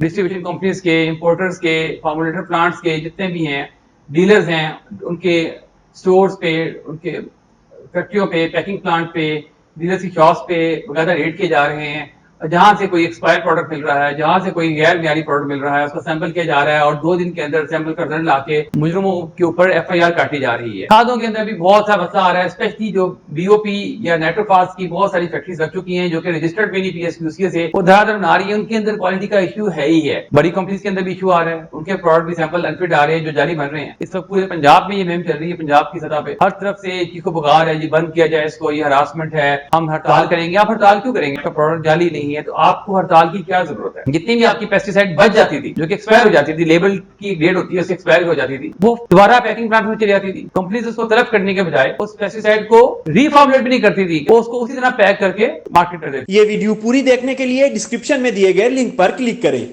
Distribution companies के, importers के, फॉर्मुलेटर plants के जितने भी हैं डीलर्स हैं, उनके स्टोर्स पे, उनके फैक्ट्रियों पे, पैकिंग प्लांट पे, डीलर्स की शॉप्स पे बकायदा रेड किए जा रहे हैं। जहां से कोई एक्सपायर प्रोडक्ट मिल रहा है, जहां से कोई गैर मियारी प्रोडक्ट मिल रहा है, उसका सैंपल किया जा रहा है और 2 दिन के अंदर सैंपल का रिजल्ट लाके मुजरिमों के ऊपर FIR काटी जा रही है। खादों के अंदर भी बहुत सा मसला आ रहा है, स्पेशली जो BOP या नाइट्रोफास की बहुत सारी फैक्ट्रीज लग चुकी हैं जो कि रजिस्टर्ड भी नहीं PSQC से, वो धड़ाधड़ बना रही है। उनके अंदर क्वालिटी का इश्यू है ही है। बड़ी कंपनीज के अंदर भी इशू आ रहा है, उनके प्रोडक्ट भी सैंपल अनफिट आ रहे हैं जो जाली बन रहे हैं। इस वक्त पूरे पंजाब में ये मुहिम चल रही है, पंजाब की सतह पे हर तरफ से चीखो पुकार है, जी बंद किया जाए इसको, ये हरासमेंट है, हम हड़ताल करेंगे। आप हड़ताल क्यों करेंगे? आपका प्रोडक्ट जाली नहीं है तो आपको हड़ताल की क्या जरूरत है? जितनी भी आपकी पेस्टिसाइड बच जाती थी, जो कि एक्सपायर हो जाती थी, लेबल की डेट होती है उससे एक्सपायर हो जाती थी, वो दोबारा पैकिंग प्लांट में चली जाती थी। कंपनीज उसको तलब करने के बजाय उस पेस्टिसाइड को रीफॉर्मुलेट भी नहीं करती थी, वो उसको उसी तरह पैक करके मार्केट कर देती। ये वीडियो पूरी देखने के लिए डिस्क्रिप्शन में दिए गए लिंक पर क्लिक करें।